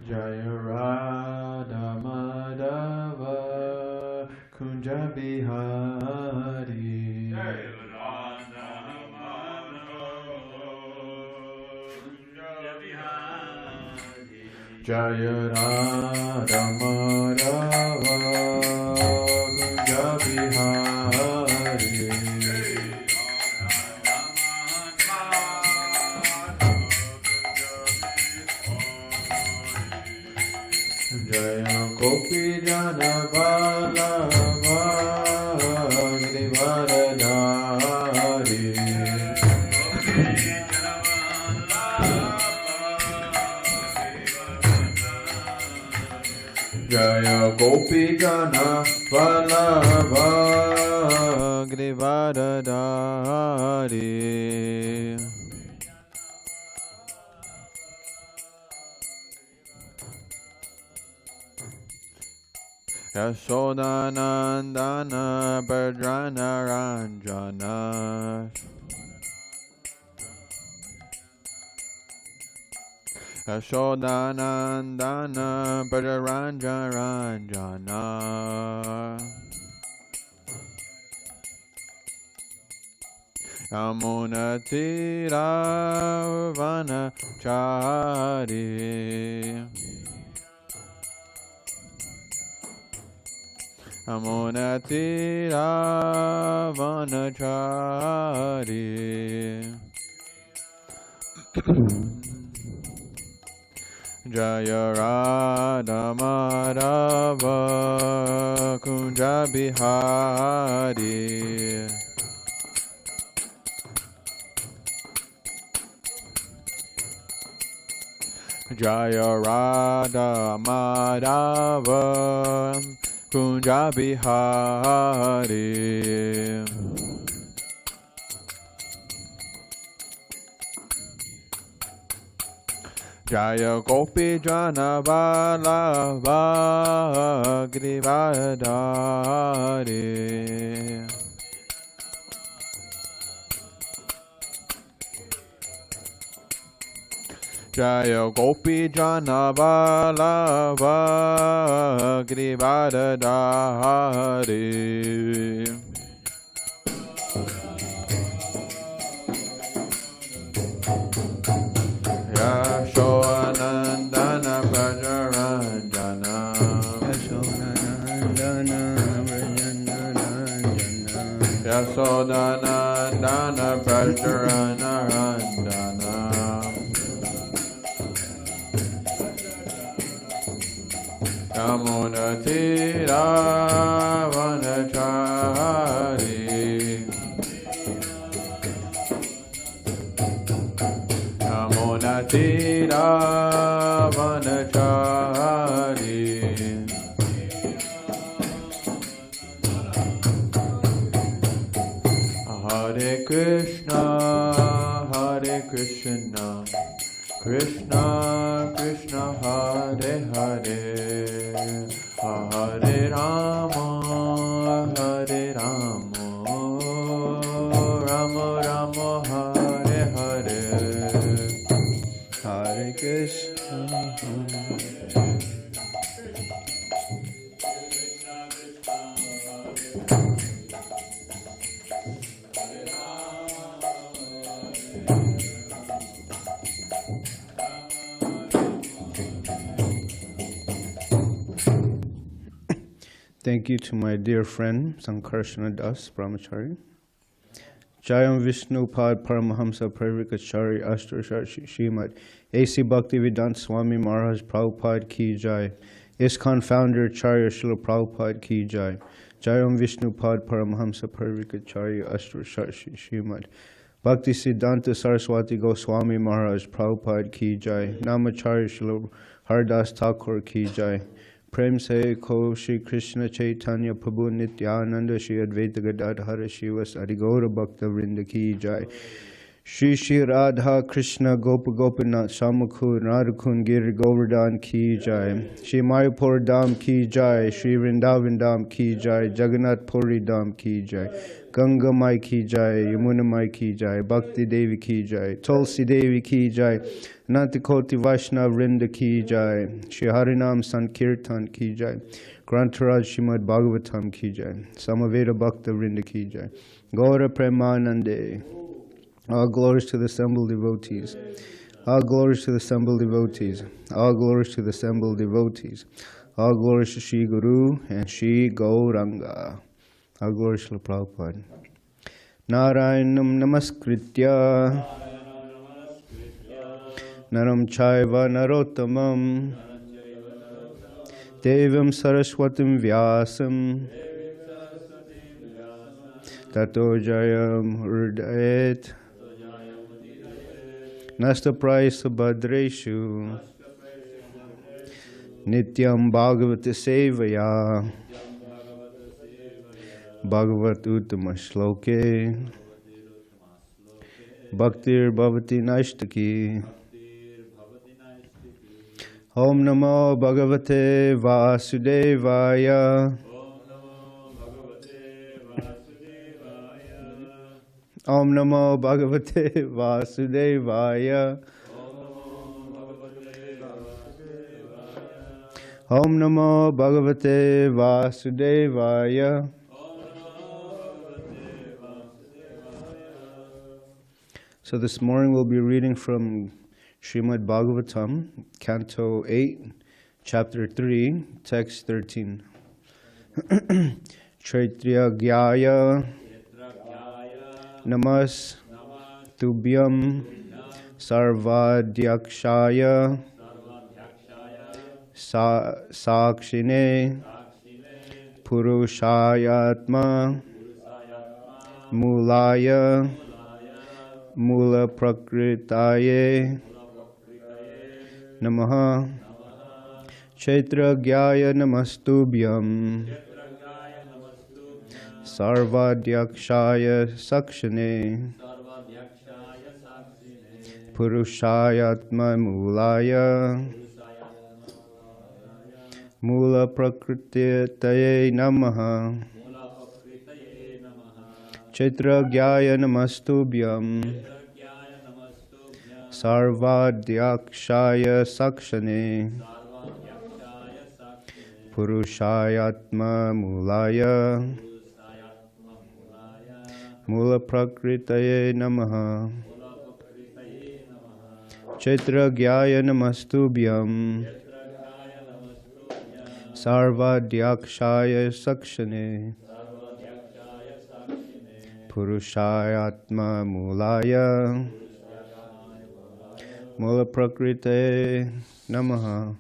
Jaya Radha Madhava Kunja Bihari. Jaya Radha Madhava Kunja Bihari. Jaya Gopi Jana Vallabha Giridharadhari. Jaya Gopi Jana Vallabha Giridharadhari. Yashodanandana Bhadrana Ranjana. Yashodanandana Bhadrana Ranjana. Yamuna Tiravana Chari. Amona Tiravana-chari. Jaya Radha Madhava Kunja Bihari. Jaya Radha Madhava Kunja Bihari. Jaya Gopi Jana Vallabha Giridharadhari. Jaya Gopi Jana Vallabha Giridharadhari. Yashodanandana Brajaranjana. Yashodanandana Brajaranjana. Yamuna Tiravana-chari. Yamuna Tiravana-chari. Hare Krishna, Hare Krishna, Krishna Krishna Hare Hare, Hare Rama, Hare Rama, Rama Rama Hare Hare, Hare Krishna. Thank you to my dear friend Sankarsana Das Brahmachari. Jayam Vishnu Pad Paramahamsa Pravikachari Ashtrashar Srimad A.C. Bhaktivedanta Swami Maharaj Prabhupada Ki Jai. ISKCON founder Acharya Srila Prabhupada Ki Jai. Jayam Vishnu Pad Paramahamsa Pravikachari Ashtrashar Srimad Bhakti Siddhanta Saraswati Goswami Maharaj Prabhupada Ki Jai. Namacharya Srila Haridas Thakur Ki Jai. Prem se ko Shri Krishna Chaitanya Prabhu Nityananda Shri Advaita Gadadhara Shivas Adigaura Bhakta Vrinda Ki Jai. Shri Shri Radha Krishna Gopa Gopinath Shamakun Radhakun Giri Govardhan Ki Jai. Shri Mayapur Dham Ki Jai. Shri Vrindavan Dham Ki Jai. Jagannath Puri Dham Ki Jai. Ganga Mai ki jai, Yamuna Mai ki jai, Bhakti Devi ki jai, Tulsi Devi ki jai, Nantikoti Vaishnav Vrinda ki jai, Shri Harinam Sankirtan ki jai, Grantaraj Srimad Bhagavatam ki jai, Samaveda Bhakta Vrinda ki jai, Gaura Premanande. All glories to the assembled devotees. All glories to the assembled devotees. All glories to the assembled devotees. All glories to Shri Guru and Shri Gauranga. All glories to Prabhupada. Narayanam Namaskritya Naram Chaiva Narottamam Devam Saraswatim Vyasam Tato Jayam Urdayet Nasta Praisa Bhadreshu Nityam Bhagavata Sevaya Bhagavat Uttama Shloke Bhaktir Bhavati Naishtaki Om Namo Bhagavate Vasudevaya Om Namo Bhagavate Vasudevaya Om Namo Bhagavate Vasudevaya. So this morning we'll be reading from Srimad Bhagavatam, Canto 8, Chapter 3, Text 13. Kshatriya Gyaya Namas Tubhyam Sarvadhyakshaya Sakshine Purushayatma Mulaya Mula Prakritaye Namaha Kshetra Gyaya Namastubhyam Sarvadhyakshaya Sakshine Purushayatma Mulaya Mula Prakritaye Namaha Kshetra Gyaya Namastubhyam Sarvadhyakshaya Sakshane Purushayatma Mulaya Mula Prakritaye Namaha Kshetra Gyaya Namastubhyam Sarvadhyakshaya Sakshane Purushayatma Mulaya Mula Prakrite Namaha.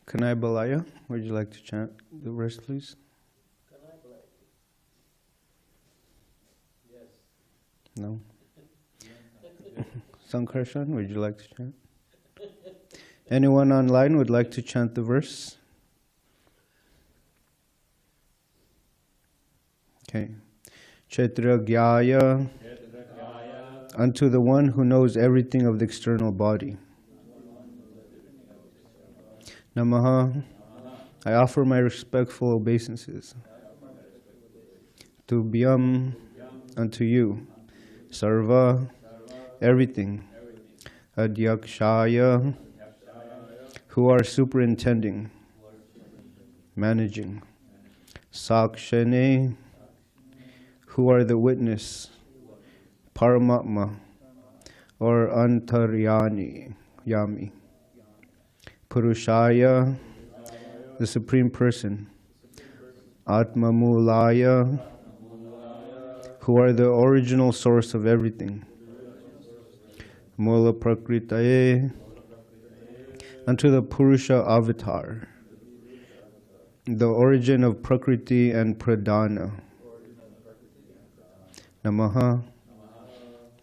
Kanai Balaya, would you like to chant the verse, please? Kanai Balaya. Yes. No? Sankarshan, would you like to chant? Anyone online would like to chant the verse? Okay. Kshetragyaya, unto the one who knows everything of the external body. Namaha, I offer my respectful obeisances. Tubhyam, unto you. Sarva, everything. Adhyakshaya, who are superintending, managing. Sakshane, who are the witness. Paramatma, or Antaryani, Yami. Purushaya, the Supreme Person. Atmamulaya, who are the original source of everything. Mula Prakritaye, unto the Purusha avatar, the origin of Prakriti and Pradhana. Namaha,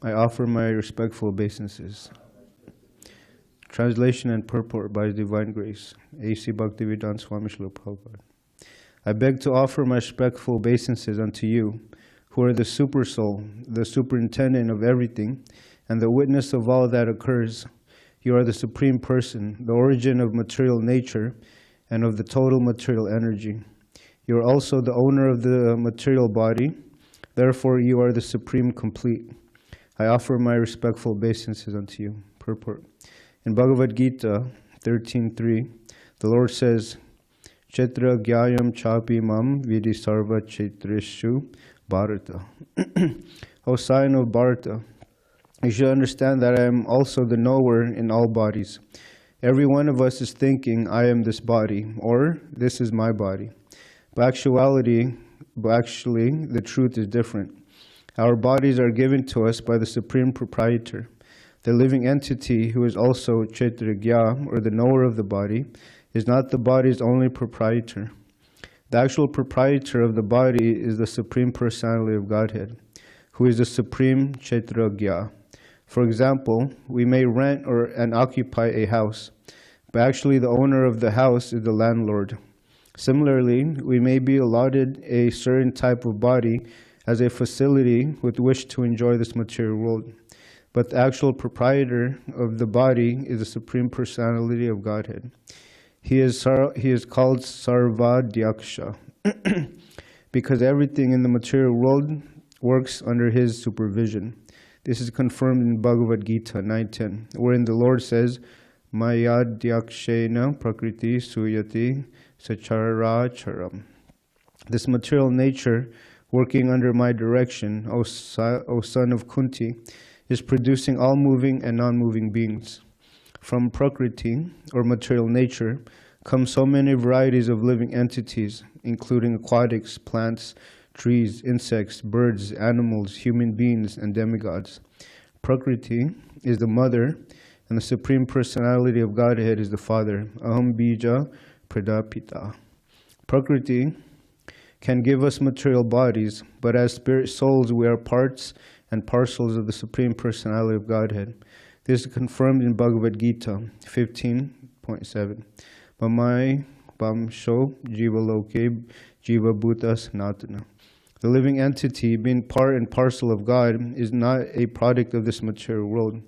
I offer my respectful obeisances. Translation and purport by His Divine Grace, A.C. Bhaktivedanta Swami Srila Prabhupada. I beg to offer my respectful obeisances unto you, who are the Super Soul, the superintendent of everything, and the witness of all that occurs. You are the Supreme Person, the origin of material nature and of the total material energy. You are also the owner of the material body, therefore you are the Supreme Complete. I offer my respectful obeisances unto you. Purport. In Bhagavad Gita 13.3, the Lord says, Chetra gyayam chapi mam vidi sarva chetreshu bharata. O sign of Bharata, you should understand that I am also the knower in all bodies. Every one of us is thinking, I am this body, or this is my body. But actually, the truth is different. Our bodies are given to us by the Supreme Proprietor. The living entity, who is also Kshetragya, or the knower of the body, is not the body's only proprietor. The actual proprietor of the body is the Supreme Personality of Godhead, who is the Supreme Kshetragya. For example, we may rent and occupy a house, but actually the owner of the house is the landlord. Similarly, we may be allotted a certain type of body as a facility with which to enjoy this material world. But the actual proprietor of the body is the Supreme Personality of Godhead. He is called Sarvadhyaksha because everything in the material world works under his supervision. This is confirmed in Bhagavad Gita 9.10, wherein the Lord says, Mayadhyakshena prakriti suyati sacharacharam. This material nature, working under my direction, O son of Kunti, is producing all moving and non-moving beings. From Prakriti, or material nature, come so many varieties of living entities, including aquatics, plants, trees, insects, birds, animals, human beings, and demigods. Prakriti is the mother, and the Supreme Personality of Godhead is the father. Aham bija pradapita. Prakriti can give us material bodies, but as spirit souls we are parts and parcels of the Supreme Personality of Godhead. This is confirmed in Bhagavad Gita 15.7. Mamai Bamsho Jiva Loke Jiva Bhutas Natana. The living entity, being part and parcel of God, is not a product of this material world.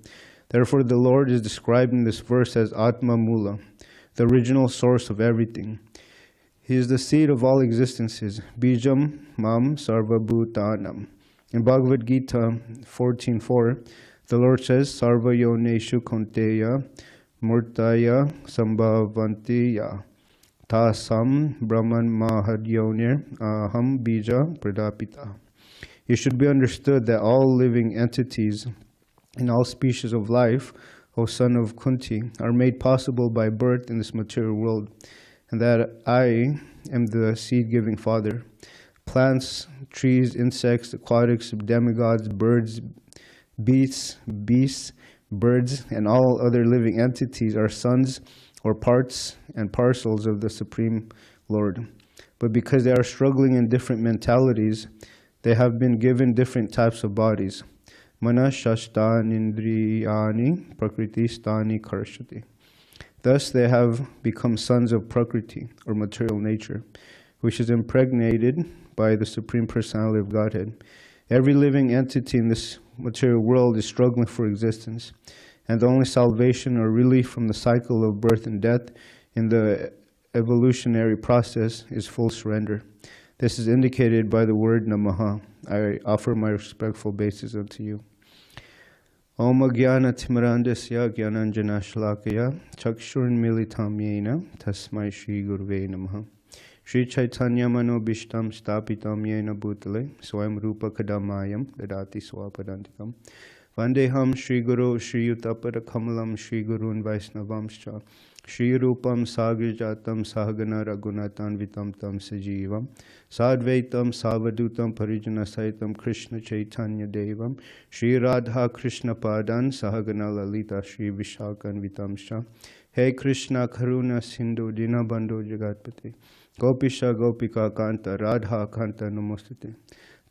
Therefore, the Lord is describing this verse as Atma Mula, the original source of everything. He is the seed of all existences, Bijam Mam Sarva Bhutanam. In Bhagavad Gita 14.4, the Lord says, Sarva Yoneshu Konteya Murtaya Sambhavantiya Tasam Brahman Mahadyonir Aham Bija Pradapita. It should be understood that all living entities in all species of life, O son of Kunti, are made possible by birth in this material world, and that I am the seed-giving father. Plants, trees, insects, aquatics, demigods, birds, beasts, birds, and all other living entities are sons or parts and parcels of the Supreme Lord. But because they are struggling in different mentalities, they have been given different types of bodies. manashashthanindriyani prakriti sthani karshati. Thus they have become sons of Prakriti, or material nature, which is impregnated by the Supreme Personality of Godhead. Every living entity in this material world is struggling for existence, and the only salvation or relief from the cycle of birth and death in the evolutionary process is full surrender. This is indicated by the word Namaha. I offer my respectful obeisance unto you. Om Jnana Timirandasya Jnananjana Shalakaya Chakshurn Militam Yena Tasmai Shri Guruve Namaha. Shri Chaitanya Mano Bhishtam Stapitam Yena Bhutale Swayam Rupa Kadamayam Dadati Swapadantikam Vandeham Shri Guru Shri Yutapada Kamalam Shri Gurun Vaisnavamscha Shri Rupam Sagrijatam Sahagana Raghunatan Vitam Tam Sajivam Sadvaitam Savadutam Parijana Saitam Krishna Chaitanya Devam Shri Radha Krishna Padan Sahagana Lalita Shri Vishakan Vitamscha Hey Krishna Karuna Sindhu Dinabandhu Jagatpati Gopisha Gopika Kanta Radha Kanta Namostate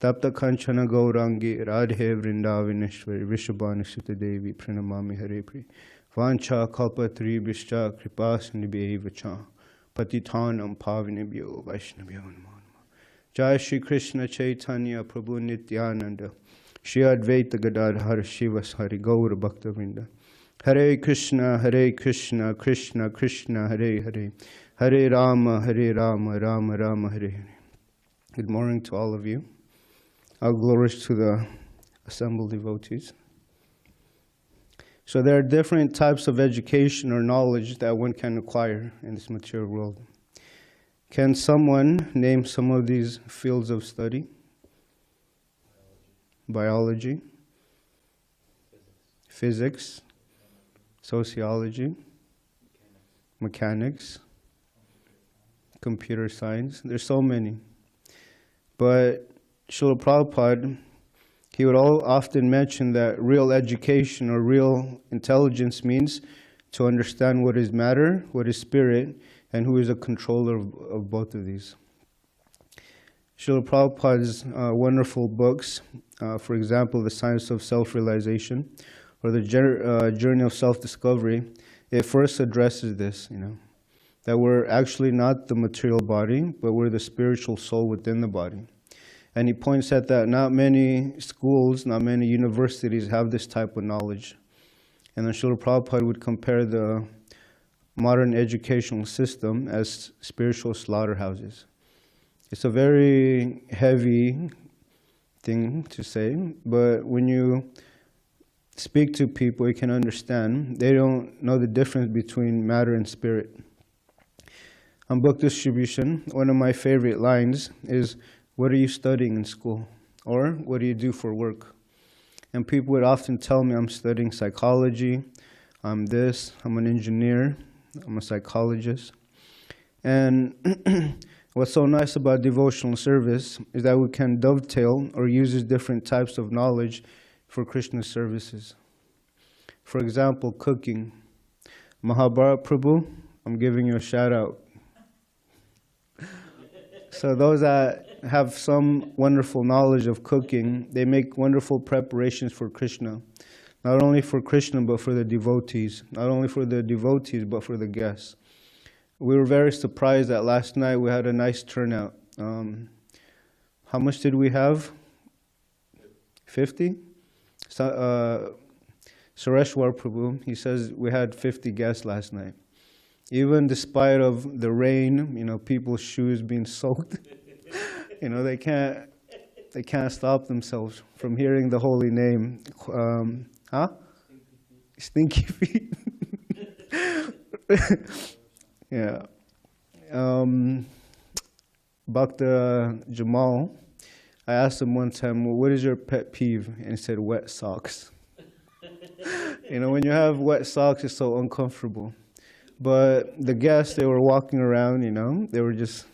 Tapta Kanchana Gaurangi Radhe Vrindavaneshwari Vishabhanasita Devi Pranamami Hare Pri Vancha Kalpatri Bishcha Kripas Nibhevacha Patitanam Pavinibhyo Vaishnavyo Namo. Jai Shri Krishna Chaitanya Prabhu Nityananda Shri Advaita Gadadhar Shivas Hari Gaura Bhakta Vrinda. Hare Krishna Krishna Krishna Hare Hare Hare Rama Rama Rama Hare Hare. Good morning to all of you. All glories to the assembled devotees. So there are different types of education or knowledge that one can acquire in this material world. Can someone name some of these fields of study? Biology, physics, sociology, mechanics, computer science. There's so many. But Srila Prabhupada, he would often mention that real education or real intelligence means to understand what is matter, what is spirit, and who is a controller of both of these. Srila Prabhupada's wonderful books, for example, The Science of Self-Realization, or The Journey of Self-Discovery, it first addresses this, that we're actually not the material body, but we're the spiritual soul within the body. And he points out that not many schools, not many universities have this type of knowledge. And then Srila Prabhupada would compare the modern educational system as spiritual slaughterhouses. It's a very heavy thing to say, but when you speak to people, you can understand. They don't know the difference between matter and spirit. On book distribution, one of my favorite lines is, "What are you studying in school?" Or, "What do you do for work?" And people would often tell me, "I'm studying psychology, I'm this, I'm an engineer, I'm a psychologist." And what's so nice about devotional service is that we can dovetail or use different types of knowledge for Krishna's services. For example, cooking. Mahabharat Prabhu, I'm giving you a shout out. So those that have some wonderful knowledge of cooking, they make wonderful preparations for Krishna. Not only for Krishna, but for the devotees. Not only for the devotees, but for the guests. We were very surprised that last night we had a nice turnout. How much did we have? 50? Sureshwar Prabhu, he says we had 50 guests last night. Even despite of the rain, people's shoes being soaked, they can't stop themselves from hearing the holy name. Stinky feet. Yeah. Bhakta Jamal, I asked him one time, "Well, what is your pet peeve?" And he said, "Wet socks." When you have wet socks, it's so uncomfortable. But the guests, they were walking around, they were just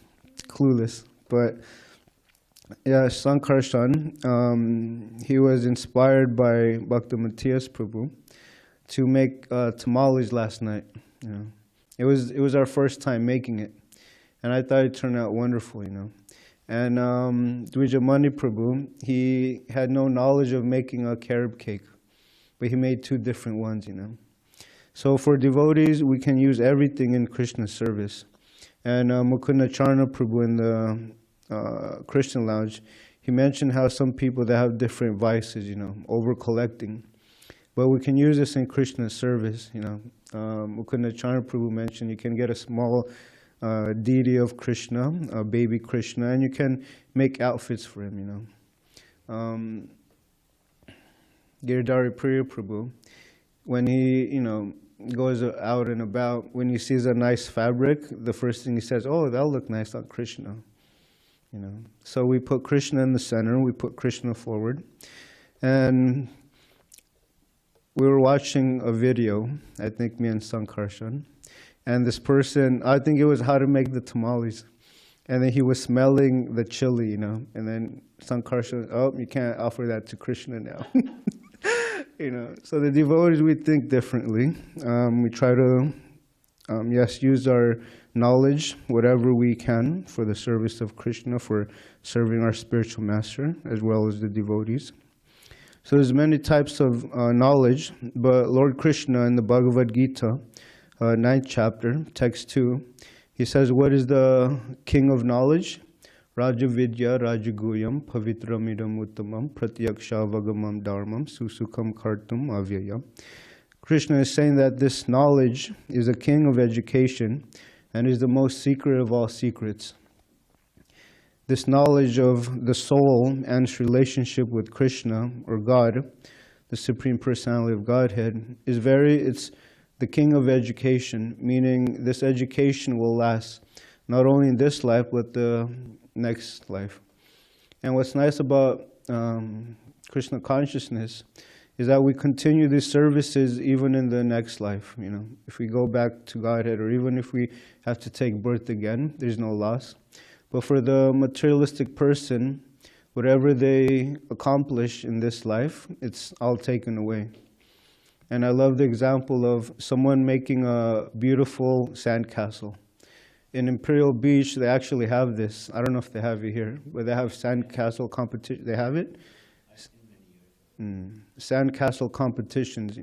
clueless. But yeah, Sankarshan, he was inspired by Bhakta Matthias Prabhu to make tamales last night. It was our first time making it, and I thought it turned out wonderful. And Dvijamani Prabhu, he had no knowledge of making a carob cake, but he made 2 different ones, So for devotees, we can use everything in Krishna's service. And Mukunda Charna Prabhu in the Krishna Lounge, he mentioned how some people that have different vices, over collecting. But we can use this in Krishna's service, Mukunda Charna Prabhu mentioned you can get a small deity of Krishna, a baby Krishna, and you can make outfits for him, Giridhari Priya Prabhu, when he, goes out and about, when he sees a nice fabric, the first thing he says, oh, that'll look nice on Krishna. So we put Krishna in the center, we put Krishna forward. And we were watching a video, I think me and Sankarshan, and this person, I think it was how to make the tamales. And then he was smelling the chili, and then Sankarshan, oh, you can't offer that to Krishna now. So the devotees, we think differently. We try to, use our knowledge, whatever we can, for the service of Krishna, for serving our spiritual master, as well as the devotees. So there's many types of knowledge, but Lord Krishna in the Bhagavad Gita, 9th chapter, text 2, he says, what is the king of knowledge? Raja Vidya Rajaguyam Pavitramidam Uttamam Pratyaksha Dharmam Susukam Kartum Avyaya. Krishna is saying that this knowledge is a king of education and is the most secret of all secrets. This knowledge of the soul and its relationship with Krishna, or God, the Supreme Personality of Godhead, it's the king of education, meaning this education will last not only in this life, but the next life. And what's nice about Krishna consciousness is that we continue these services even in the next life. If we go back to Godhead, or even if we have to take birth again, there's no loss. But for the materialistic person, whatever they accomplish in this life, it's all taken away. And I love the example of someone making a beautiful sandcastle. In Imperial Beach, they actually have this. I don't know if they have it here, but they have sandcastle competition. They have it? Sandcastle competitions,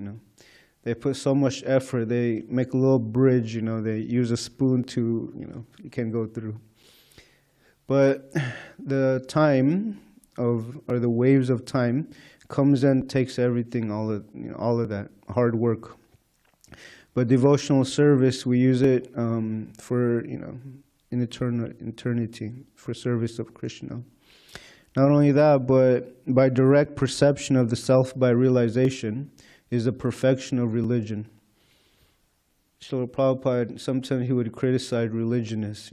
They put so much effort. They make a little bridge, They use a spoon to, you can go through. But the time or the waves of time comes and takes everything, all of that hard work. But devotional service, we use it for, in eternity, for service of Krishna. Not only that, but by direct perception of the self by realization is the perfection of religion. Srila Prabhupada, sometimes he would criticize religionists,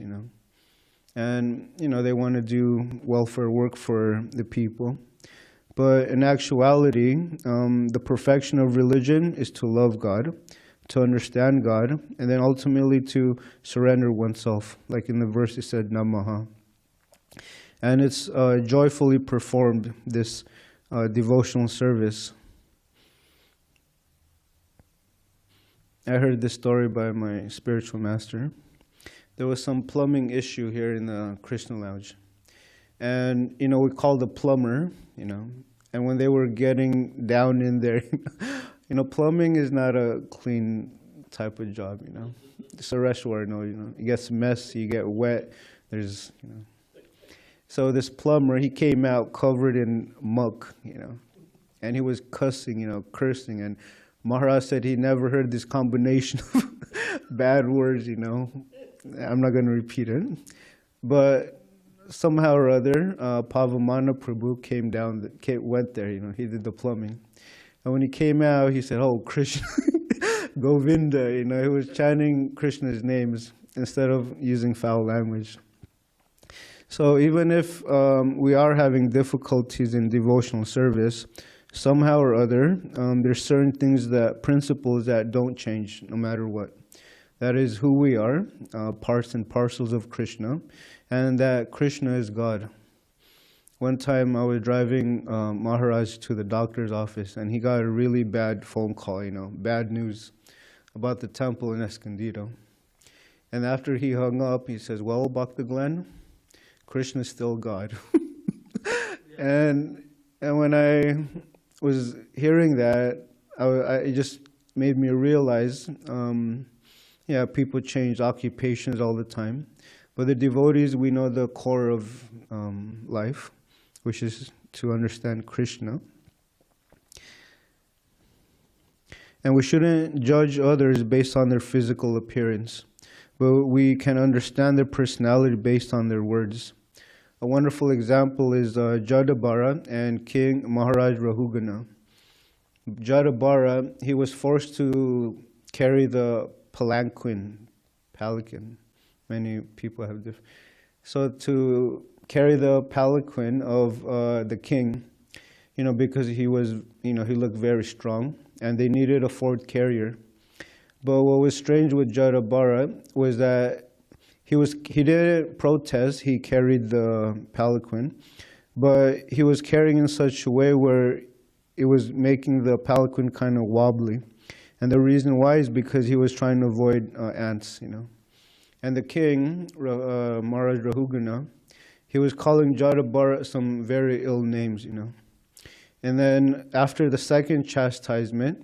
And, they want to do welfare work for the people. But in actuality, the perfection of religion is to love God, to understand God, and then ultimately to surrender oneself. Like in the verse it said, Namaha. And it's joyfully performed, this devotional service. I heard this story by my spiritual master. There was some plumbing issue here in the Krishna Lounge. And, we called the plumber, and when they were getting down in there, plumbing is not a clean type of job, Sareshwar, it gets messy, you get wet, there's, So this plumber, he came out covered in muck, and he was cussing, cursing, and Maharaj said he never heard this combination of bad words, I'm not going to repeat it. But somehow or other, Pavamana Prabhu went there, he did the plumbing. And when he came out, he said, oh, Krishna, Govinda, he was chanting Krishna's names instead of using foul language. So even if we are having difficulties in devotional service, somehow or other, there's certain principles that don't change no matter what. That is who we are, parts and parcels of Krishna, and that Krishna is God. One time I was driving Maharaj to the doctor's office, and he got a really bad phone call, bad news about the temple in Escondido. And after he hung up, he says, well, Bhakta Glenn, Krishna is still God. and when I was hearing that, it just made me realize, yeah, people change occupations all the time. But the devotees, we know the core of life, which is to understand Krishna. And we shouldn't judge others based on their physical appearance, but we can understand their personality based on their words. A wonderful example is Jadabara and King Maharaj Rahugana. Jadabara, he was forced to carry the palanquin. Many people have different. So to carry the palanquin of the king, because he was, he looked very strong, and they needed a fourth carrier. But what was strange with Jadabara was that he didn't protest. He carried the palanquin, but he was carrying in such a way where it was making the palanquin kind of wobbly. And the reason why is because he was trying to avoid ants, And the king, Maharaj Rahugana, he was calling Jadabara some very ill names, And then after the second chastisement,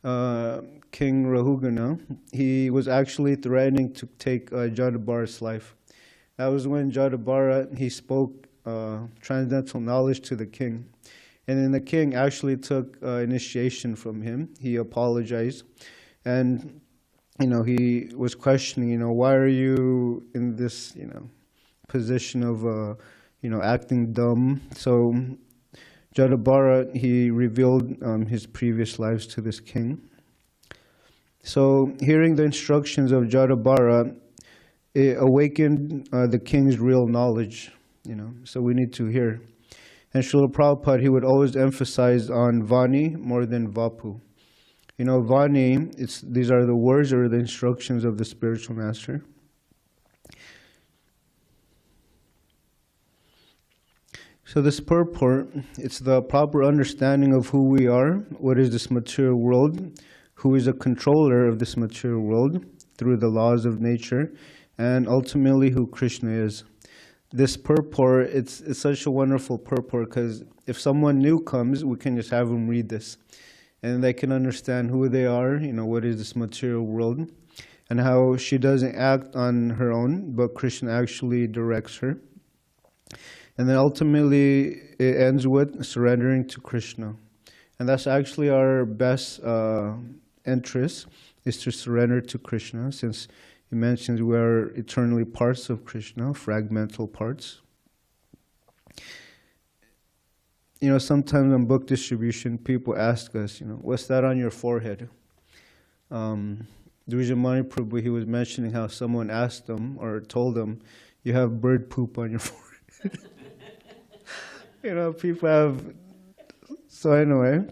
King Rahugana, he was actually threatening to take Jadabara's life. That was when Jadabara, he spoke transcendental knowledge to the king. And then the king actually took initiation from him. He apologized. And, he was questioning, why are you in this, position of, acting dumb? So Jadabara, he revealed his previous lives to this king. So hearing the instructions of Jadabara, it awakened the king's real knowledge, so we need to hear. And Srila Prabhupada, he would always emphasize on Vani more than Vapu. Vani, these are the words or the instructions of the spiritual master. So this purport, it's the proper understanding of who we are, what is this material world, who is a controller of this material world through the laws of nature, and ultimately who Krishna is. This purport, it's such a wonderful purport because if someone new comes, we can just have them read this. And they can understand who they are, what is this material world, and how she doesn't act on her own, but Krishna actually directs her. And then ultimately, it ends with surrendering to Krishna. And that's actually our best interest, is to surrender to Krishna, since he mentions we are eternally parts of Krishna, fragmental parts. Sometimes on book distribution, people ask us, what's that on your forehead? Dvijamani Prabhu, he was mentioning how someone asked him or told him, you have bird poop on your forehead. People have... So anyway,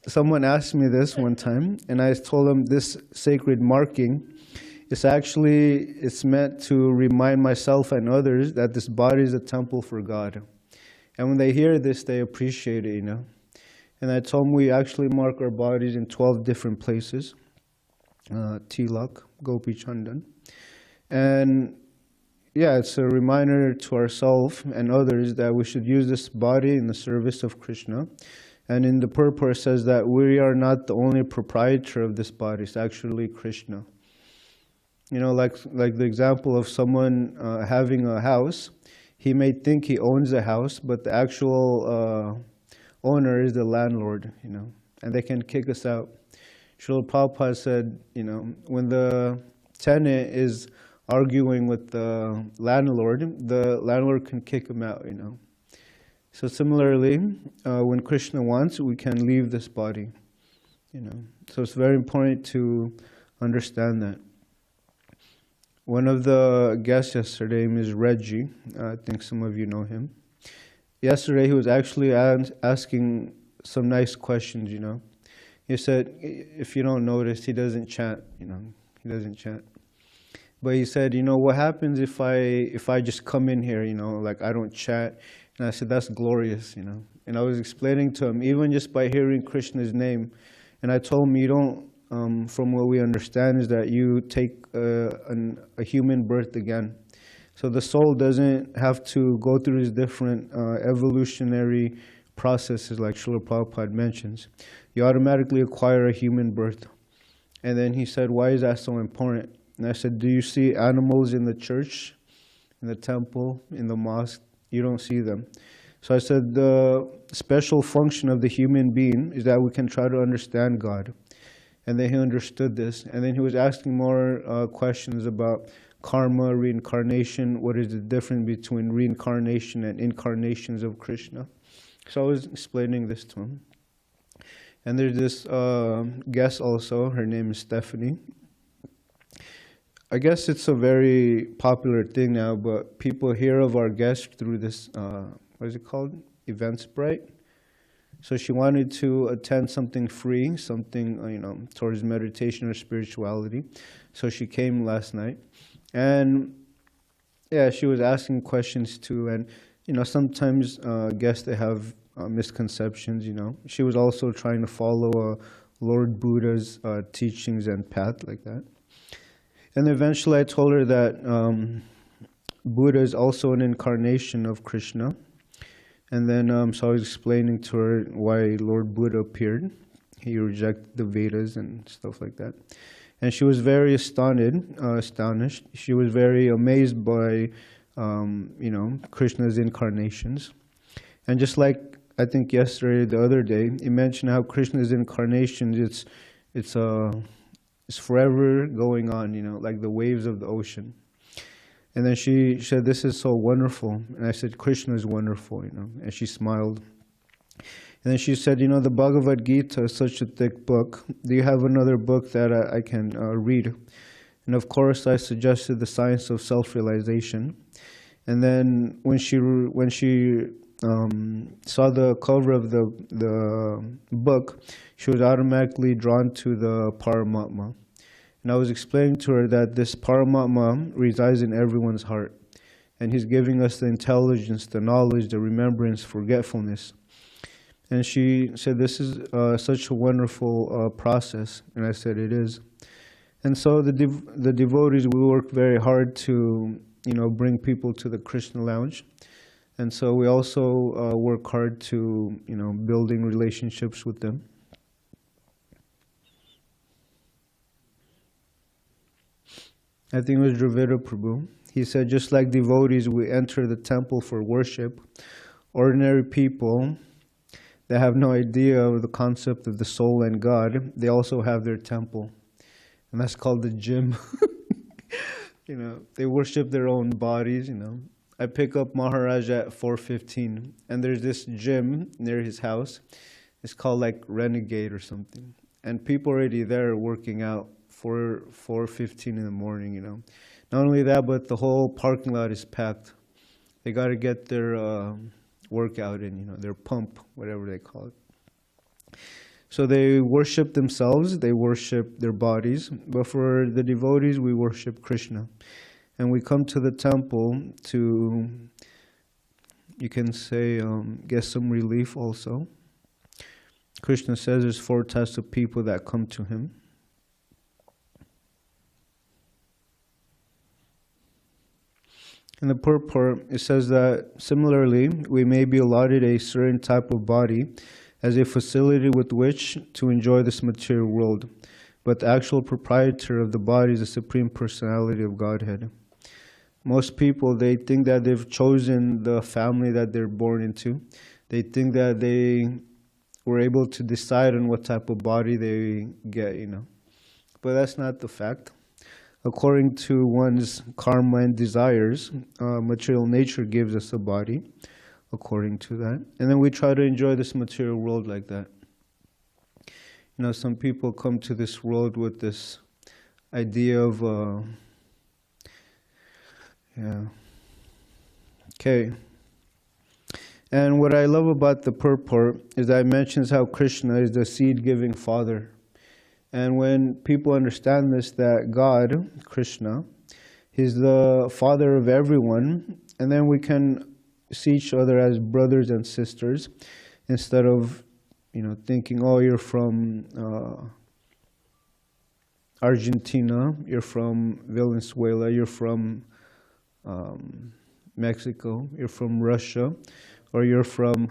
someone asked me this one time, and I told them this sacred marking, it's meant to remind myself and others that this body is a temple for God. And when they hear this, they appreciate it, And I told them we actually mark our bodies in 12 different places. Tilak, Gopi Chandan. And yeah, it's a reminder to ourselves and others that we should use this body in the service of Krishna. And in the purport says that we are not the only proprietor of this body, it's actually Krishna. Like the example of someone having a house. He may think he owns the house, but the actual owner is the landlord, and they can kick us out. Srila Prabhupada said, when the tenant is arguing with the landlord can kick him out, So similarly, when Krishna wants, we can leave this body, So it's very important to understand that. One of the guests yesterday is Reggie. I think some of you know him. Yesterday, he was actually asking some nice questions, He said, if you don't notice, he doesn't chant, He doesn't chant. But he said, what happens if I just come in here, like I don't chant? And I said, that's glorious, And I was explaining to him, even just by hearing Krishna's name, and I told him, you don't, from what we understand is that you take a human birth again. So the soul doesn't have to go through these different evolutionary processes like Srila Prabhupada mentions. You automatically acquire a human birth. And then he said, why is that so important? And I said, do you see animals in the church, in the temple, in the mosque? You don't see them. So I said, the special function of the human being is that we can try to understand God. And then he understood this. And then he was asking more questions about karma, reincarnation, what is the difference between reincarnation and incarnations of Krishna. So I was explaining this to him. And there's this guest also, her name is Stephanie. I guess it's a very popular thing now, but people hear of our guest through this, what is it called? Eventbrite. So she wanted to attend something free, something, towards meditation or spirituality. So she came last night. And yeah, she was asking questions too. And, sometimes guests, they have misconceptions, She was also trying to follow Lord Buddha's teachings and path like that. And eventually I told her that Buddha is also an incarnation of Krishna. And then so I was explaining to her why Lord Buddha appeared. He rejected the Vedas and stuff like that. And she was very astonished. She was very amazed by, Krishna's incarnations. And just like I think yesterday, the other day, he mentioned how Krishna's incarnations, it's forever going on, like the waves of the ocean. And then she said, this is so wonderful. And I said, Krishna is wonderful, And she smiled. And then she said, the Bhagavad Gita is such a thick book. Do you have another book that I can read? And of course, I suggested The Science of Self-Realization. And then when she saw the cover of the book, she was automatically drawn to the Paramatma. And I was explaining to her that this Paramatma resides in everyone's heart. And he's giving us the intelligence, the knowledge, the remembrance, forgetfulness. And she said, this is such a wonderful process. And I said, it is. And so the devotees, we work very hard to, bring people to the Krishna Lounge. And so we also work hard to, building relationships with them. I think it was Dravida Prabhu. He said, just like devotees, we enter the temple for worship. Ordinary people that have no idea of the concept of the soul and God, they also have their temple. And that's called the gym. They worship their own bodies, I pick up Maharaj at 4:15, and there's this gym near his house. It's called like Renegade or something. And people already there working out 4:15 in the morning, Not only that, but the whole parking lot is packed. They got to get their workout in, their pump, whatever they call it. So they worship themselves, they worship their bodies. But for the devotees, we worship Krishna. And we come to the temple to, you can say, get some relief also. Krishna says there's 4 types of people that come to him. In the purport, it says that similarly, we may be allotted a certain type of body as a facility with which to enjoy this material world. But the actual proprietor of the body is the Supreme Personality of Godhead. Most people, they think that they've chosen the family that they're born into. They think that they were able to decide on what type of body they get, But that's not the fact. According to one's karma and desires, material nature gives us a body, according to that. And then we try to enjoy this material world like that. Some people come to this world with this idea of, Okay. And what I love about the purport is that it mentions how Krishna is the seed-giving father. And when people understand this, that God, Krishna, He's the father of everyone, and then we can see each other as brothers and sisters instead of, thinking, oh, you're from Argentina, you're from Venezuela, you're from Mexico, you're from Russia, or you're from,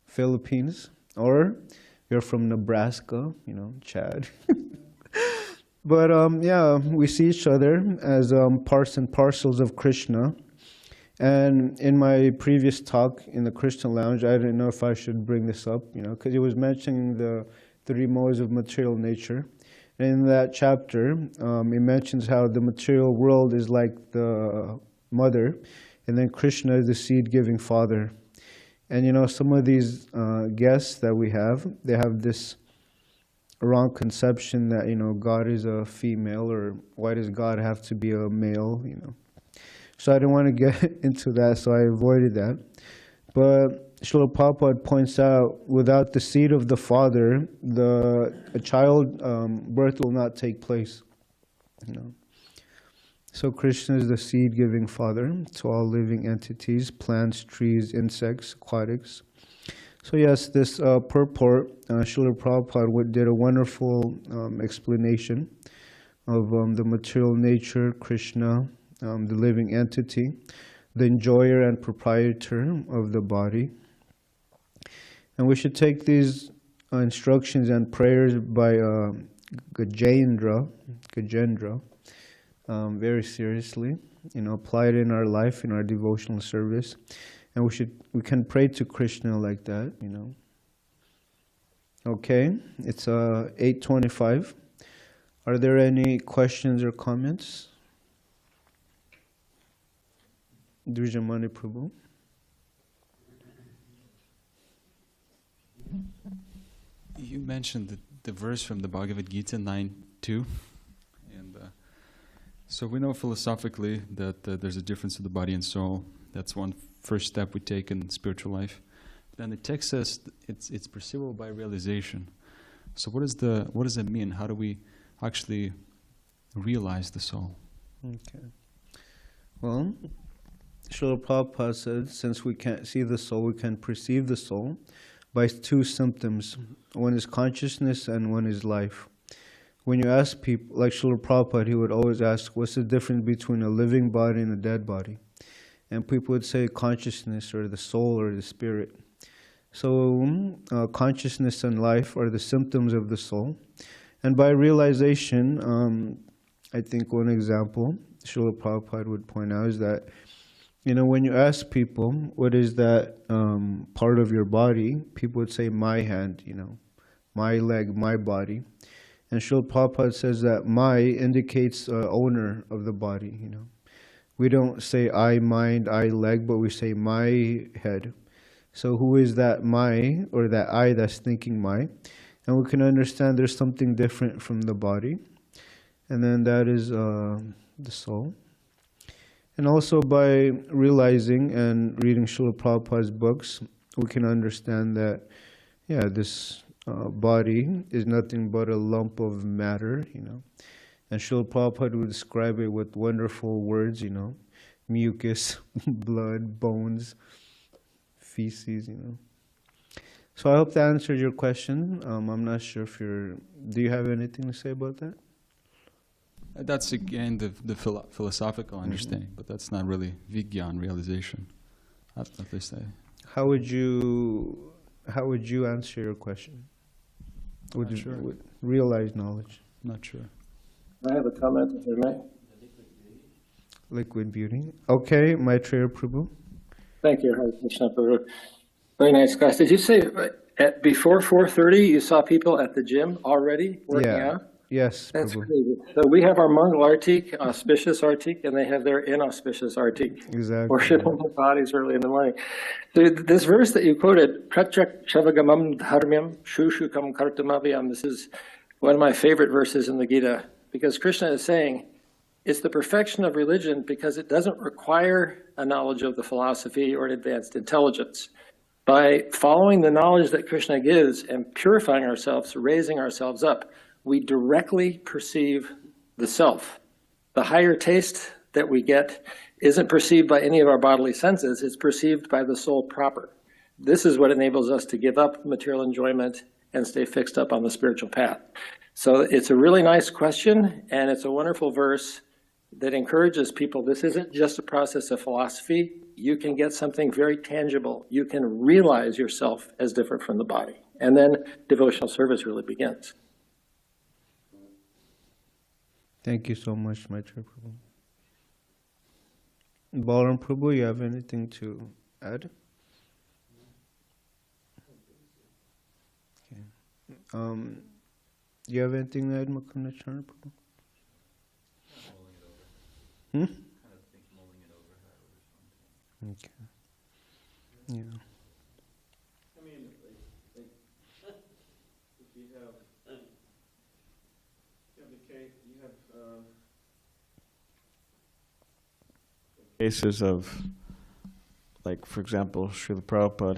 Philippines, or you're from Nebraska, Chad. But yeah, we see each other as parts and parcels of Krishna. And in my previous talk in the Krishna Lounge, I didn't know if I should bring this up, because it was mentioning the three modes of material nature. And in that chapter, it mentions how the material world is like the mother, and then Krishna is the seed-giving father. And some of these guests that we have, they have this wrong conception that, God is a female, or why does God have to be a male, So I didn't want to get into that, so I avoided that. But Srila Prabhupada points out, without the seed of the father, a child birth will not take place. So Krishna is the seed-giving father to all living entities, plants, trees, insects, aquatics. So yes, this purport, Srila Prabhupada did a wonderful explanation of the material nature, Krishna, the living entity, the enjoyer and proprietor of the body. And we should take these instructions and prayers by Gajendra, very seriously. Apply it in our life, in our devotional service. And we can pray to Krishna like that, Okay, it's 8:25. Are there any questions or comments? Dvijamani Prabhu. You mentioned the verse from the Bhagavad Gita 9:2, and so we know philosophically that there's a difference of the body and soul. That's one first step we take in spiritual life. Then the text says it's perceivable by realization. So what does that mean? How do we actually realize the soul? Okay. Well, Srila Prabhupada said, since we can't see the soul, we can perceive the soul by two symptoms. One is consciousness and one is life. When you ask people, like Srila Prabhupada, he would always ask, what's the difference between a living body and a dead body? And people would say consciousness, or the soul, or the spirit. So consciousness and life are the symptoms of the soul. And by realization, I think one example Srila Prabhupada would point out is that, when you ask people, what is that part of your body, people would say, my hand, my leg, my body. And Srila Prabhupada says that my indicates owner of the body, We don't say I mind, I leg, but we say my head. So who is that my, or that I that's thinking my? And we can understand there's something different from the body. And then that is the soul. And also by realizing and reading Srila Prabhupada's books, we can understand that, this body is nothing but a lump of matter, And Srila Prabhupada would describe it with wonderful words, mucus, blood, bones, feces, So I hope that answered your question. I'm not sure if do you have anything to say about that? That's again the philosophical understanding, but that's not really Vigyan, realization. At least How would you answer your question? Would realize knowledge? Not sure. I have a comment, if I may. Liquid beauty. Okay, Maitreya Prabhu. Thank you, Hare Krishna Prabhu. Very nice class. Did you say before 4:30 you saw people at the gym already working out? Yes, That's Prabhu. crazy. So we have our Mongol Artik, auspicious Artik, and they have their inauspicious Artik. Exactly. Worshiping their bodies early in the morning. So this verse that you quoted, Pratyak Shavagamam Dharmyam Shushukam Kartamavyam, this is one of my favorite verses in the Gita, because Krishna is saying it's the perfection of religion because it doesn't require a knowledge of the philosophy or an advanced intelligence. By following the knowledge that Krishna gives and purifying ourselves, raising ourselves up, we directly perceive the self. The higher taste that we get isn't perceived by any of our bodily senses, it's perceived by the soul proper. This is what enables us to give up material enjoyment and stay fixed up on the spiritual path. So it's a really nice question, and it's a wonderful verse that encourages people, this isn't just a process of philosophy. You can get something very tangible. You can realize yourself as different from the body. And then devotional service really begins. Thank you so much, Maitreya Prabhu. Balaram Prabhu, you have anything to add? Okay. You have anything to add, Makanacharya Prabhu? Hmm? Okay. Yeah. I mean, like if you have the case, you have cases of, like, for example, Srila Prabhupada,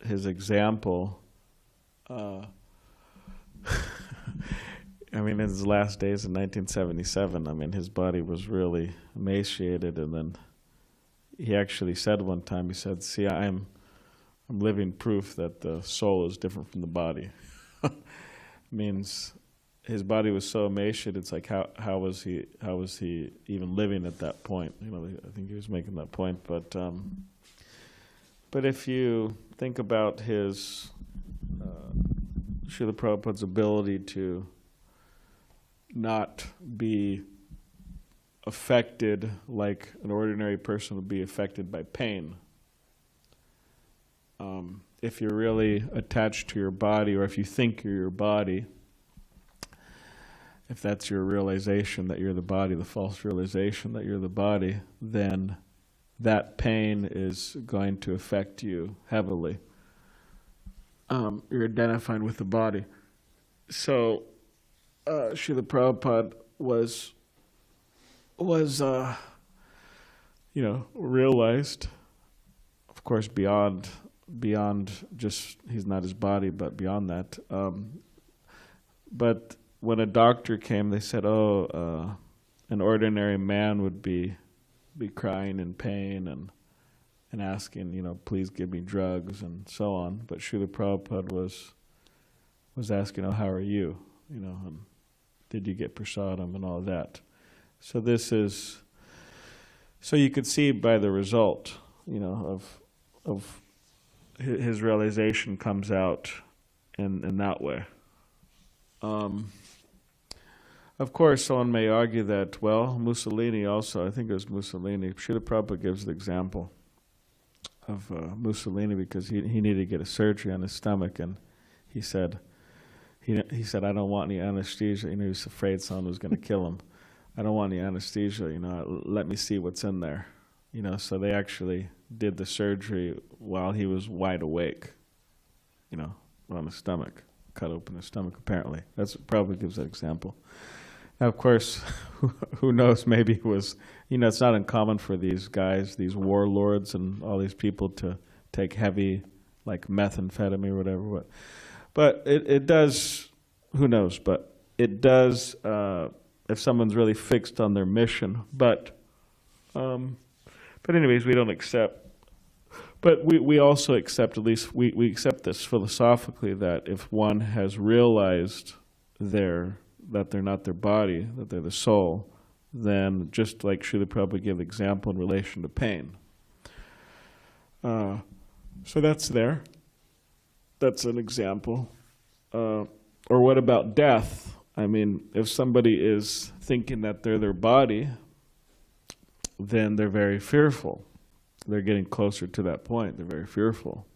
his example. I mean, in his last days in 1977, I mean, his body was really emaciated, and then he actually said one time, he said, "See, I'm living proof that the soul is different from the body." Means his body was so emaciated. It's like how was he even living at that point? You know, I think he was making that point. But if you think about his Srila Prabhupada's ability to not be affected like an ordinary person would be affected by pain. If you're really attached to your body, or if you think you're your body, if that's your realization that you're the body, the false realization that you're the body, then that pain is going to affect you heavily. You're identifying with the body. So Srila Prabhupada was realized, of course, beyond just he's not his body, but beyond that. But when a doctor came, they said, an ordinary man would be crying in pain and asking, please give me drugs and so on. But Srila Prabhupada was asking, how are you? And did you get prasadam and all of that? So so you could see by the result, of his realization comes out in that way. Of course, someone may argue that, well, Mussolini also, I think it was Mussolini, Srila Prabhupada gives the example of Mussolini because he needed to get a surgery on his stomach, and he said, I don't want any anesthesia. He was afraid someone was going to kill him. I don't want any anesthesia, let me see what's in there. So they actually did the surgery while he was wide awake, on his stomach, cut open his stomach apparently. That's probably gives that example. Now, of course, who knows, maybe it was, it's not uncommon for these guys, these warlords and all these people to take heavy, like methamphetamine or whatever. But it does, who knows, but it does, if someone's really fixed on their mission. But anyways, we don't accept. But we also accept, at least we accept this philosophically, that if one has realized that they're not their body, that they're the soul, then just like Srila Prabhupada gave the example in relation to pain. So that's there. That's an example. Or what about death? I mean, if somebody is thinking that they're their body, then they're very fearful. They're getting closer to that point. They're very fearful.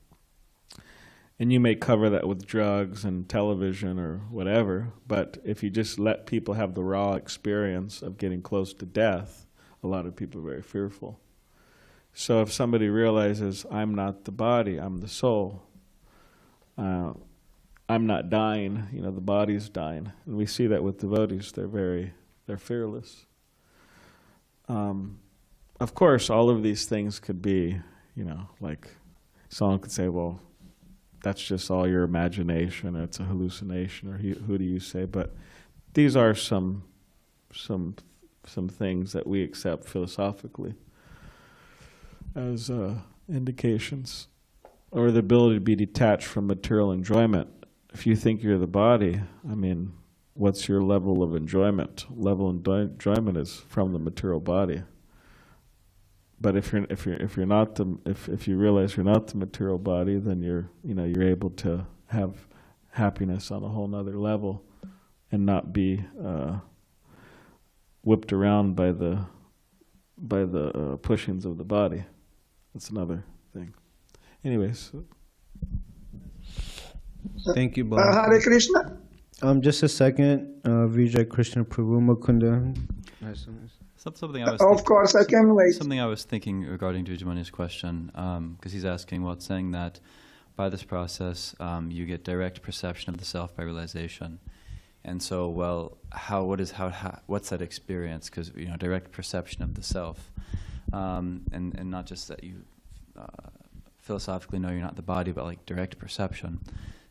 And you may cover that with drugs and television or whatever, but if you just let people have the raw experience of getting close to death, a lot of people are very fearful. So if somebody realizes, I'm not the body, I'm the soul, I'm not dying, the body's dying. And we see that with devotees, they're fearless. Of course, all of these things could be, like someone could say, well, that's just all your imagination, or it's a hallucination, or who do you say? But these are some things that we accept philosophically as indications, or the ability to be detached from material enjoyment. If you think you're the body, I mean, what's your level of enjoyment? Level of enjoyment is from the material body. But if you realize you're not the material body, then you're able to have happiness on a whole nother level, and not be whipped around by the pushings of the body. That's another thing. Anyways. Thank you, Bob. Hare Krishna. Just a second, Vijay Krishna Prabhu Mukunda. Something I was Of course, I can wait. Something I was thinking regarding Dujamani's question, because he's asking, well, it's saying that by this process, you get direct perception of the self by realization. And so, well, what's that experience? Because, direct perception of the self. And not just that you philosophically know you're not the body, but like direct perception.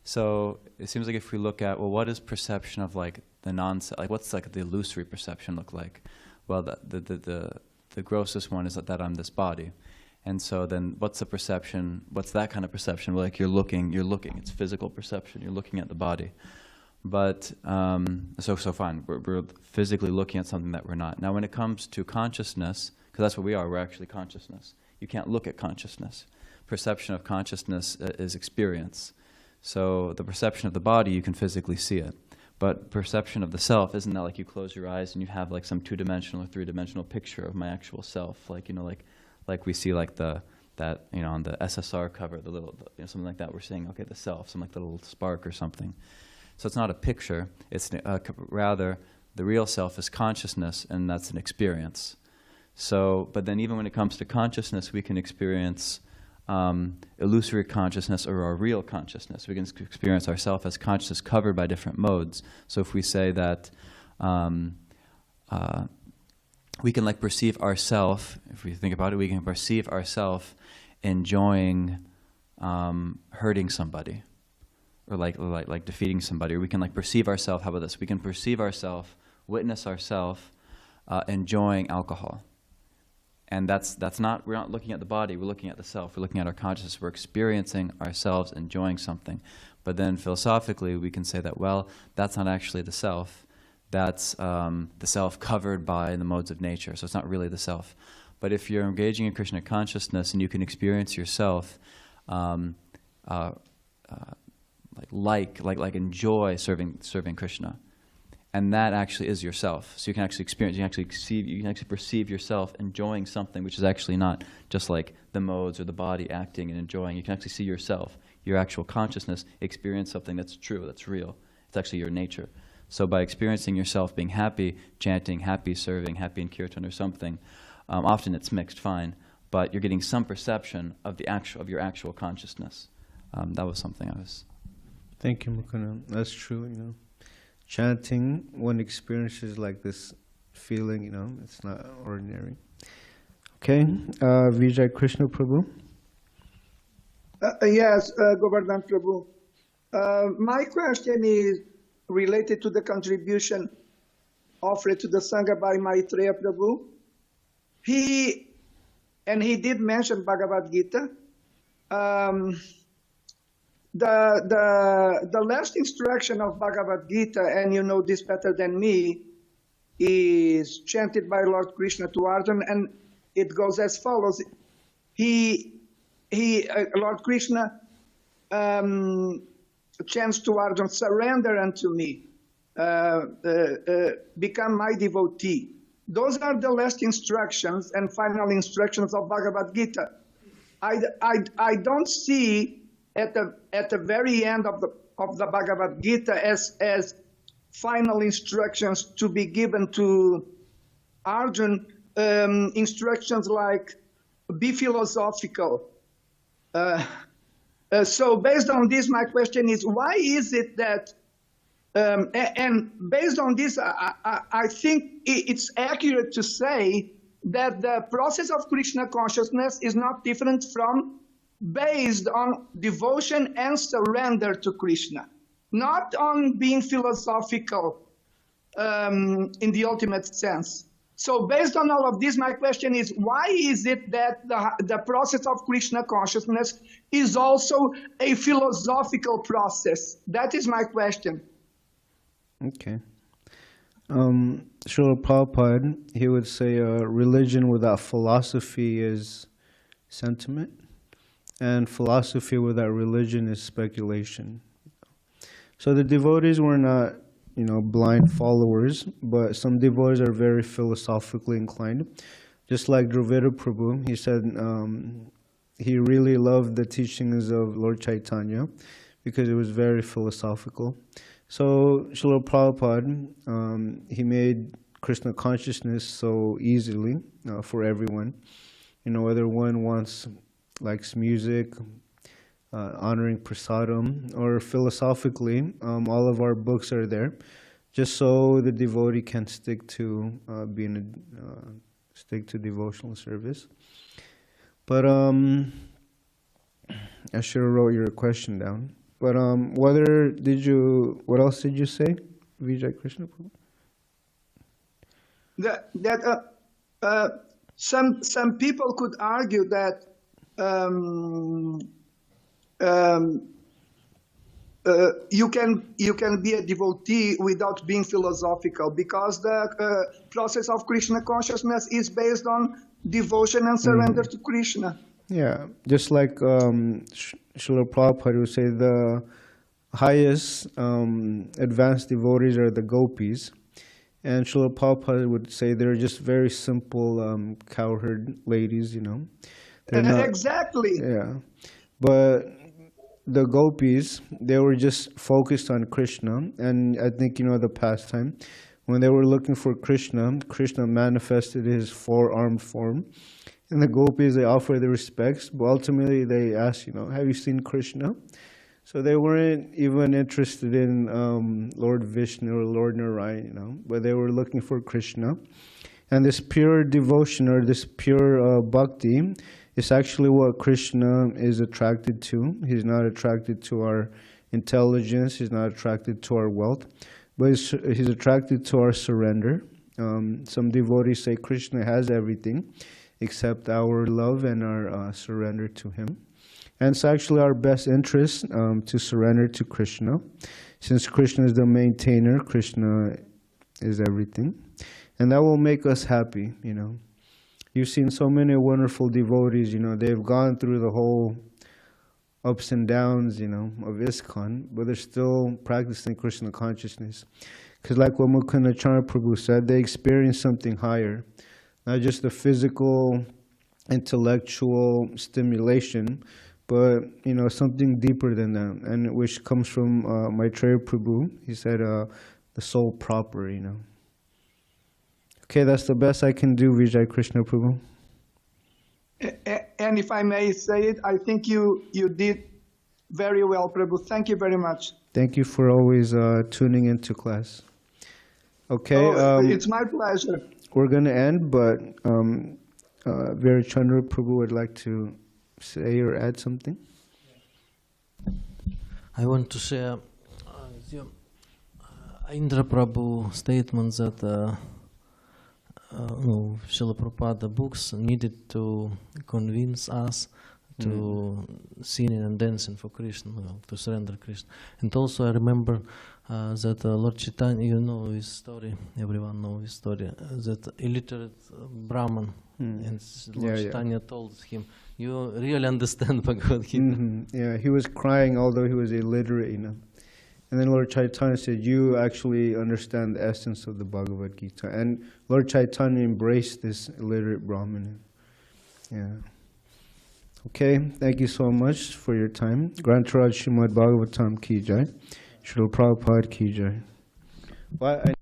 So it seems like if we look at, well, what is perception of like the non-self? Like what's like the illusory perception look like? Well, the grossest one is that I'm this body. And so then what's the perception? What's that kind of perception? Well, like you're looking, it's physical perception, you're looking at the body. But, so fine, we're physically looking at something that we're not. Now when it comes to consciousness, because that's what we are, we're actually consciousness. You can't look at consciousness. Perception of consciousness is experience. So the perception of the body, you can physically see it. But perception of the self, isn't that like you close your eyes and you have like some two-dimensional or three-dimensional picture of my actual self? Like, like we see like on the SSR cover, the little, something like that, we're seeing, okay, the self, some like the little spark or something. So it's not a picture, it's rather the real self is consciousness, and that's an experience. So, but then even when it comes to consciousness, we can experience illusory consciousness or our real consciousness. We can experience ourself as consciousness covered by different modes. So if we say that we can like perceive ourself, if we think about it, we can perceive ourself enjoying hurting somebody, or like defeating somebody, or we can like perceive ourselves, how about this? We can perceive ourselves, witness ourselves enjoying alcohol. And that's not, we're not looking at the body, we're looking at the self, we're looking at our consciousness, we're experiencing ourselves enjoying something. But then philosophically we can say that, well, that's not actually the self, that's the self covered by the modes of nature, so it's not really the self. But if you're engaging in Krishna consciousness and you can experience yourself like enjoy serving Krishna, and that actually is yourself. So you can actually experience, you can actually perceive yourself enjoying something which is actually not just like the modes or the body acting and enjoying. You can actually see yourself, your actual consciousness, experience something that's true, that's real. It's actually your nature. So by experiencing yourself being happy, chanting, happy serving, happy in kirtan or something, often it's mixed, fine, but you're getting some perception of your actual consciousness. That was something I was... Thank you, Mukunda. That's true, Chanting, one experiences like this feeling, it's not ordinary. Okay, Vijay Krishna Prabhu. Yes, Govardhan Prabhu. My question is related to the contribution offered to the Sangha by Maitreya Prabhu. He did mention Bhagavad Gita. The last instruction of Bhagavad Gita, and you know this better than me, is chanted by Lord Krishna to Arjuna, and it goes as follows. Lord Krishna chants to Arjuna, surrender unto me, become my devotee. Those are the last instructions and final instructions of Bhagavad Gita. I don't see at the very end of the Bhagavad Gita as final instructions to be given to Arjuna, instructions like be philosophical. So based on this, my question is, why is it that, and based on this, I think it's accurate to say that the process of Krishna consciousness is not different from based on devotion and surrender to Krishna, not on being philosophical in the ultimate sense. So based on all of this, my question is, why is it that the process of Krishna consciousness is also a philosophical process? That is my question. Okay. Srila Prabhupada, he would say religion without philosophy is sentiment, and philosophy without religion is speculation. So the devotees were not, blind followers, but some devotees are very philosophically inclined. Just like Dravida Prabhu, he said he really loved the teachings of Lord Chaitanya because it was very philosophical. So Srila Prabhupada, he made Krishna consciousness so easily for everyone. Whether one likes music, honoring prasadam, or philosophically, all of our books are there, just so the devotee can stick to devotional service. But I should have wrote your question down. But what else did you say, Vijay Krishna Prabhu? Some people could argue that you can be a devotee without being philosophical, because the process of Krishna consciousness is based on devotion and surrender to Krishna. Yeah, just like Srila Prabhupada would say, the highest advanced devotees are the gopis. And Srila Prabhupada would say they're just very simple cowherd ladies, They're not, exactly. Yeah. But the gopis, they were just focused on Krishna. And I think, the pastime, when they were looking for Krishna, Krishna manifested his four-armed form. And the gopis, they offer their respects, but ultimately they ask, have you seen Krishna? So they weren't even interested in Lord Vishnu or Lord Narayan, but they were looking for Krishna. And this pure devotion, or this pure bhakti, is actually what Krishna is attracted to. He's not attracted to our intelligence, he's not attracted to our wealth, but he's attracted to our surrender. Some devotees say Krishna has everything except our love and our surrender to him. And it's actually our best interest to surrender to Krishna. Since Krishna is the maintainer, Krishna is everything. And that will make us happy, You've seen so many wonderful devotees, they've gone through the whole ups and downs, of ISKCON, but they're still practicing Krishna consciousness. Because like what Mukundacharya Prabhu said, they experience something higher. Not just the physical, intellectual stimulation, but something deeper than that, and which comes from Maitreya Prabhu. He said the soul proper. Okay, that's the best I can do, Vijay Krishna Prabhu. And if I may say it, I think you did very well, Prabhu. Thank you very much. Thank you for always tuning into class. Okay, it's my pleasure. We're going to end, but Virachandra Prabhu would like to say or add something. I want to share Indra Prabhu statement that Srila Prabhupada books needed to convince us to singing and dancing for Krishna, to surrender Krishna. And also I remember that Lord Chaitanya, you know his story, everyone knows his story, that illiterate Brahman, and Lord Chaitanya told him, you really understand Bhagavad Gita. Yeah, he was crying although he was illiterate, And then Lord Chaitanya said, you actually understand the essence of the Bhagavad Gita. And Lord Chaitanya embraced this illiterate Brahmin. Yeah. Okay, thank you so much for your time. Grantaraj Srimad Bhagavatam ki jai. Srila Prabhupada ki jai. Well,